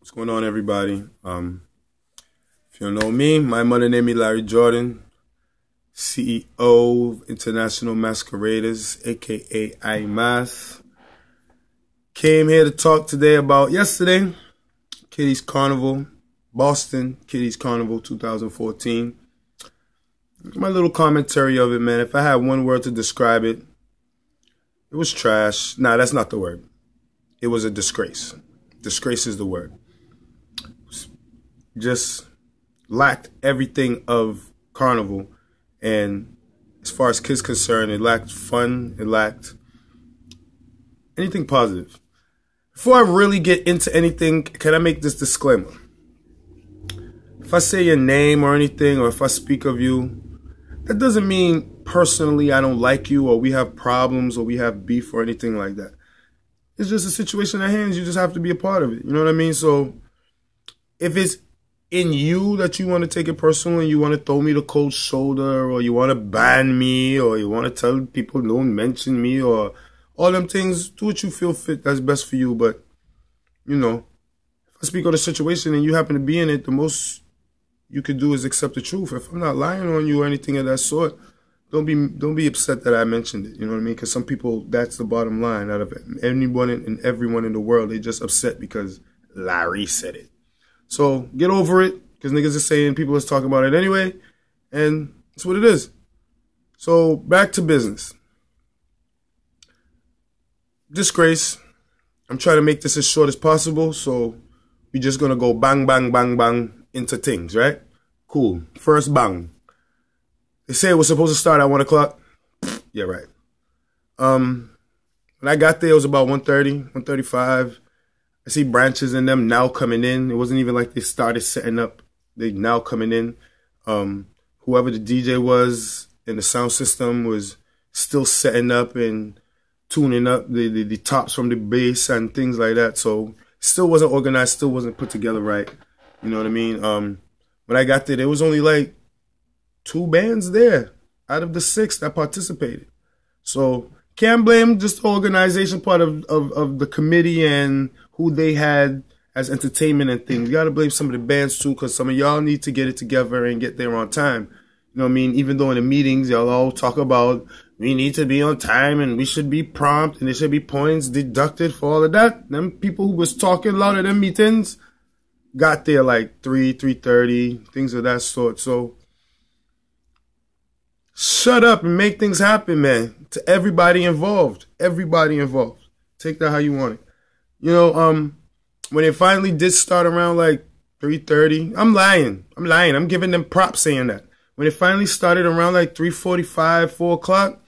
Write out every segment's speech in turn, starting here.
What's going on, everybody? If you don't know me, my mother name is Larry Jordan, CEO of International Masqueraders, aka IMAS. Came here to talk today about yesterday, Kiddies Carnival, Boston Kiddies Carnival 2014. My little commentary of it, man. If I had one word to describe it, it was trash. Nah, that's not the word. It was a disgrace. Disgrace is the word. Just lacked everything of Carnival. And as far as kids concerned, it lacked fun. It lacked anything positive. Before I really get into anything, can I make this disclaimer? If I say your name or anything, or if I speak of you, that doesn't mean personally I don't like you, or we have problems, or we have beef, or anything like that. It's just a situation at hand. You just have to be a part of it. You know what I mean? So if it's in you that you want to take it personal and you want to throw me the cold shoulder, or you want to ban me, or you want to tell people don't mention me, or all them things, do what you feel fit that's best for you. But, you know, if I speak on the situation and you happen to be in it, the most you could do is accept the truth. If I'm not lying on you or anything of that sort, don't be upset that I mentioned it. You know what I mean? Because some people, that's the bottom line. Out of anyone and everyone in the world, they just upset because Larry said it. So get over it, because niggas are saying people is talking about it anyway, and that's what it is. So back to business. Disgrace. I'm trying to make this as short as possible, so we're just gonna go bang, bang, bang, bang into things, right? Cool. First bang. They say it was supposed to start at 1 o'clock. Yeah, right. When I got there, it was about 1:30, 1:35. I see branches in them now coming in. It wasn't even like they started setting up. They now coming in. Whoever the DJ was and the sound system was still setting up and tuning up the tops from the bass and things like that. So still wasn't organized, still wasn't put together right. You know what I mean? When I got there was only like 2 bands there out of the 6 that participated. So can't blame just the organization part of the committee and who they had as entertainment and things. You got to blame some of the bands too, because some of y'all need to get it together and get there on time. You know what I mean? Even though in the meetings, y'all all talk about we need to be on time and we should be prompt and there should be points deducted for all of that. Them people who was talking loud at them meetings got there like 3:30, things of that sort. So shut up and make things happen, man. To everybody involved. Everybody involved. Take that how you want it. You know, when it finally did start around like 3:30, I'm lying. I'm giving them props saying that. When it finally started around like 3:45, 4 o'clock,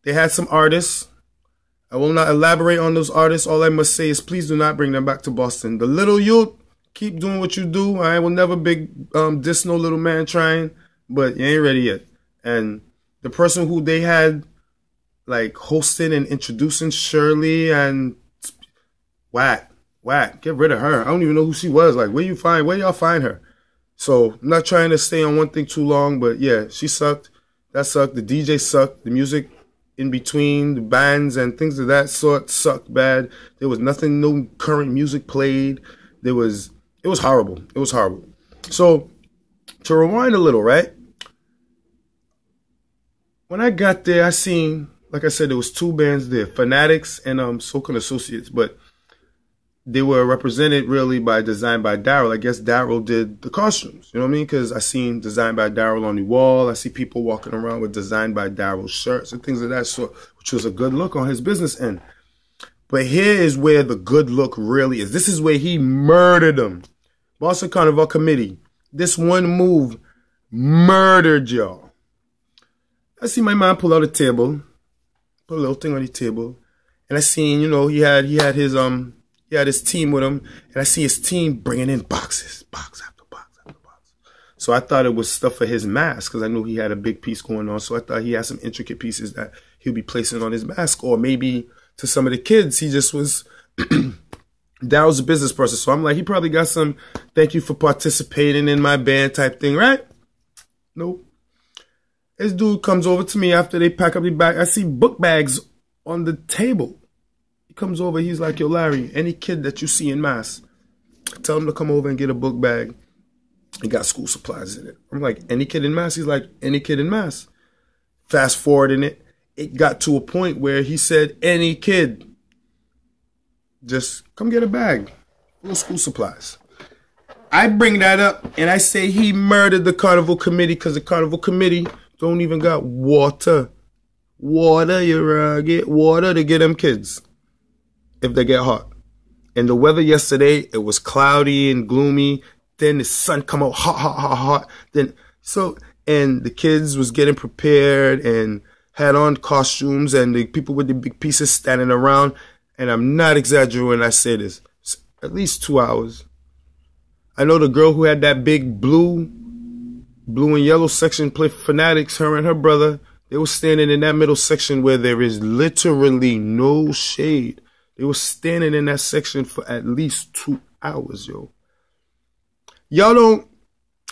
they had some artists. I will not elaborate on those artists. All I must say is please do not bring them back to Boston. The little youth, keep doing what you do. I will never diss no little man trying, but you ain't ready yet. And the person who they had like hosting and introducing, Shirley, and whack, get rid of her. I don't even know who she was. Like, where y'all find her? So I'm not trying to stay on one thing too long, but yeah, she sucked. That sucked. The DJ sucked. The music in between, the bands and things of that sort sucked bad. There was nothing, no current music played. It was horrible. It was horrible. So to rewind a little, right? When I got there, I seen, like I said, there was 2 bands there, Fanatics and So-Called Associates, but they were represented really by Designed by Daryl. I guess Daryl did the costumes, you know what I mean? Because I seen Designed by Daryl on the wall. I see people walking around with Designed by Daryl shirts and things of that sort, which was a good look on his business end. But here is where the good look really is. This is where he murdered them. Boston Carnival Committee, this one move murdered y'all. I see my man pull out a table, put a little thing on the table, and I seen, you know, he had his team with him, and I see his team bringing in boxes, box after box after box. So I thought it was stuff for his mask, because I knew he had a big piece going on. So I thought he had some intricate pieces that he'll be placing on his mask, or maybe to some of the kids, he just was. Daryl's a business person, so I'm like, he probably got some thank you for participating in my band type thing, right? Nope. This dude comes over to me after they pack up the bag. I see book bags on the table. He comes over, he's like, yo, Larry, any kid that you see in mass, tell him to come over and get a book bag. He got school supplies in it. I'm like, any kid in Mass? He's like, any kid in Mass. Fast forwarding it, it got to a point where he said, any kid, just come get a bag full of school supplies. I bring that up and I say he murdered the carnival committee because the carnival committee don't even got water. Water, you get water to get them kids if they get hot. And the weather yesterday, it was cloudy and gloomy. Then the sun come out hot, hot, hot, hot. And the kids was getting prepared and had on costumes and the people with the big pieces standing around. And I'm not exaggerating when I say this. It's at least 2 hours. I know the girl who had that big blue and yellow section play Fanatics, her and her brother, they were standing in that middle section where there is literally no shade. They were standing in that section for at least 2 hours, yo. Y'all don't,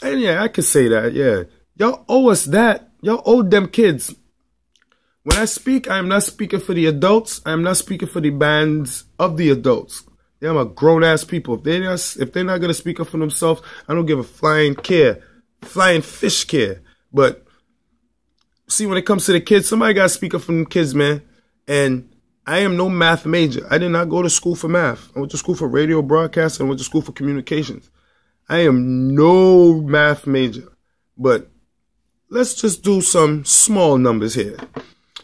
and yeah, I could say that, yeah. Y'all owe us that. Y'all owe them kids. When I speak, I am not speaking for the adults. I am not speaking for the bands of the adults. Them are grown-ass people. If they're not going to speak up for themselves, I don't give a flying fish care. But see, when it comes to the kids, somebody got to speak up for them kids, man. And I am no math major. I did not go to school for math. I went to school for radio broadcast and I went to school for communications. I am no math major. But let's just do some small numbers here.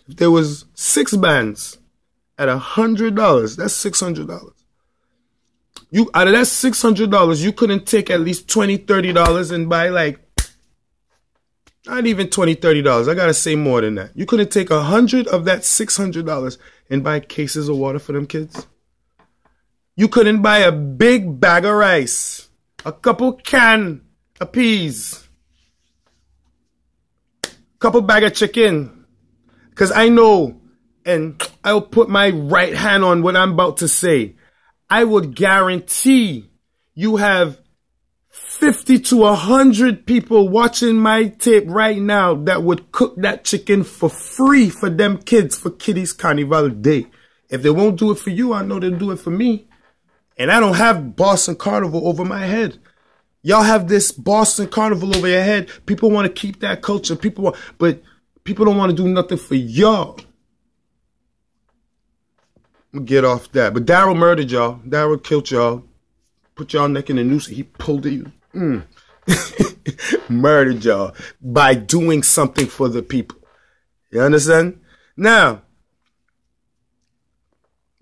If there was 6 bands at $100, that's $600. Out of that $600, you couldn't take at least $20, $30 and buy like, not even $20, $30. I got to say more than that. You couldn't take 100 of that $600 and buy cases of water for them kids. You couldn't buy a big bag of rice, a couple can of peas, couple bag of chicken. Because I know, and I'll put my right hand on what I'm about to say. I would guarantee you have 50 to 100 people watching my tape right now that would cook that chicken for free for them kids for Kiddies Carnival Day. If they won't do it for you, I know they'll do it for me. And I don't have Boston Carnival over my head. Y'all have this Boston Carnival over your head. People want to keep that culture. But people don't want to do nothing for y'all. Get off that. But Daryl murdered y'all. Daryl killed y'all. Put y'all neck in the noose. He pulled you. Murdered y'all by doing something for the people. You understand? Now,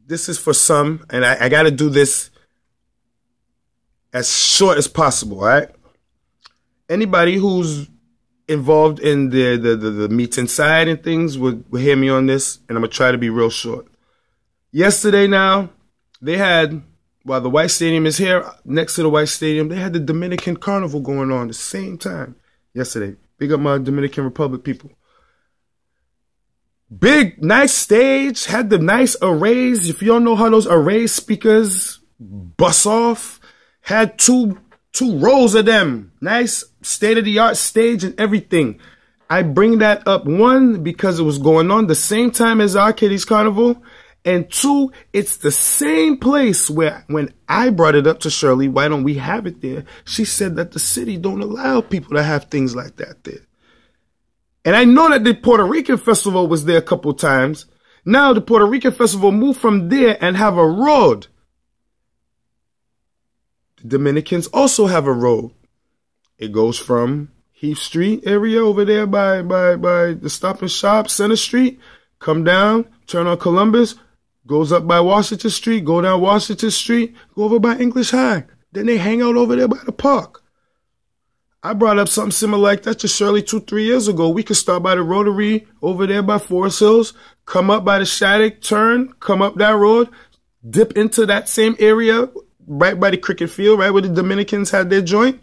this is for some, and I got to do this as short as possible, all right? Anybody who's involved in the meeting side and things would hear me on this, and I'm going to try to be real short. Yesterday now, they had, while the White Stadium is here, next to the White Stadium, they had the Dominican Carnival going on at the same time yesterday. Big up my Dominican Republic people. Big, nice stage, had the nice arrays. If you don't know how those array speakers bust off, had two rows of them. Nice state-of-the-art stage and everything. I bring that up, one, because it was going on the same time as our Kiddies Carnival. And two, it's the same place where when I brought it up to Shirley, why don't we have it there? She said that the city don't allow people to have things like that there. And I know that the Puerto Rican festival was there a couple times. Now the Puerto Rican festival moved from there and have a road. The Dominicans also have a road. It goes from Heath Street area over there by the Stop and Shop, Center Street, come down, turn on Columbus, goes up by Washington Street, go down Washington Street, go over by English High. Then they hang out over there by the park. I brought up something similar like that to Shirley 2-3 years ago. We could start by the Rotary over there by Forest Hills, come up by the Shattuck, turn, come up that road, dip into that same area right by the cricket field, right where the Dominicans had their joint.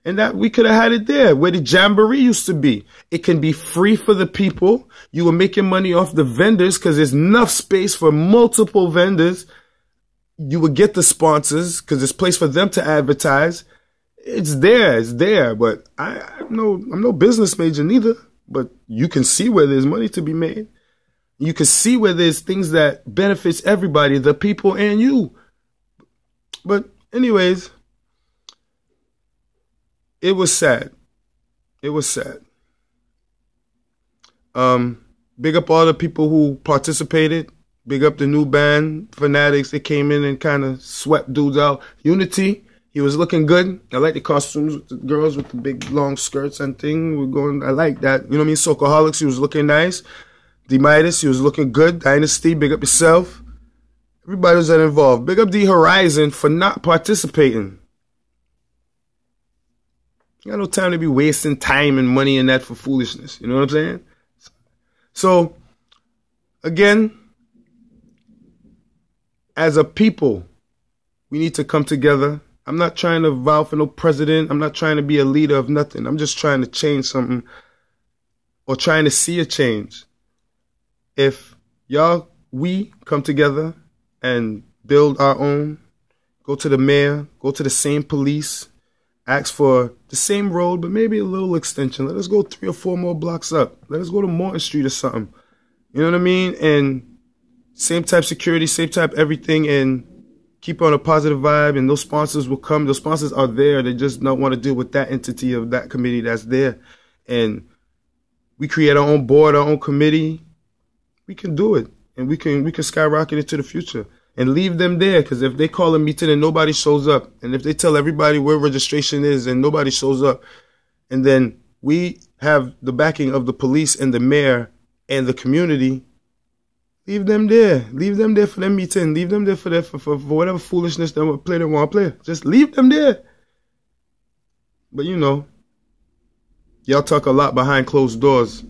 And that we could have had it there where the Jamboree used to be. It can be free for the people. You were making money off the vendors because there's enough space for multiple vendors. You would get the sponsors because there's place for them to advertise. It's there. But I'm no business major neither. But you can see where there's money to be made. You can see where there's things that benefits everybody, the people and you. But anyways, it was sad. It was sad. Big up all the people who participated. Big up the new band, Fanatics. They came in and kind of swept dudes out. Unity, he was looking good. I like the costumes with the girls with the big long skirts and thing. I like that. You know what I mean? Socoholics, he was looking nice. D-Midas, he was looking good. Dynasty, big up yourself. Everybody was involved. Big up D Horizon for not participating. You got no time to be wasting time and money and that for foolishness. You know what I'm saying? So, again, as a people, we need to come together. I'm not trying to vow for no president. I'm not trying to be a leader of nothing. I'm just trying to change something or trying to see a change. If we come together and build our own, go to the mayor, go to the same police, ask for the same road, but maybe a little extension. Let us go 3 or 4 more blocks up. Let us go to Morton Street or something. You know what I mean? And same type security, same type everything, and keep on a positive vibe, and those sponsors will come. Those sponsors are there. They just don't want to deal with that entity of that committee that's there. And we create our own board, our own committee. We can do it, and we can skyrocket into the future. And leave them there, because if they call a meeting and nobody shows up, and if they tell everybody where registration is and nobody shows up, and then we have the backing of the police and the mayor and the community, leave them there. Leave them there for their meeting. Leave them there for whatever foolishness they want to play. Just leave them there. But you know, y'all talk a lot behind closed doors,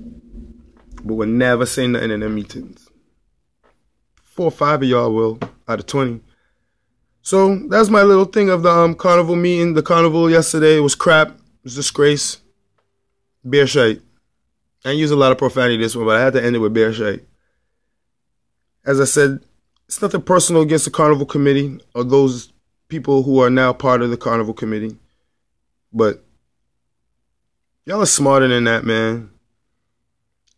but will never say nothing in their meetings. 4 or 5 of y'all will, out of 20. So that's my little thing of the carnival meeting. The carnival yesterday was crap. It was disgrace. Bear shite. I didn't use a lot of profanity this one, but I had to end it with bear shite. As I said, it's nothing personal against the carnival committee or those people who are now part of the carnival committee. But y'all are smarter than that, man.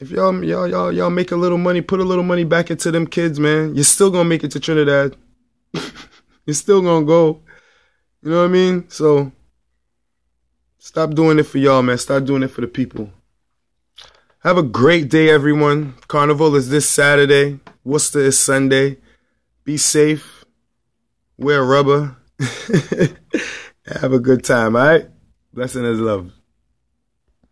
If y'all make a little money, put a little money back into them kids, man. You're still gonna make it to Trinidad. You're still gonna go. You know what I mean? So stop doing it for y'all, man. Start doing it for the people. Have a great day, everyone. Carnival is this Saturday. Worcester is Sunday. Be safe. Wear rubber. Have a good time, all right? Blessing is love.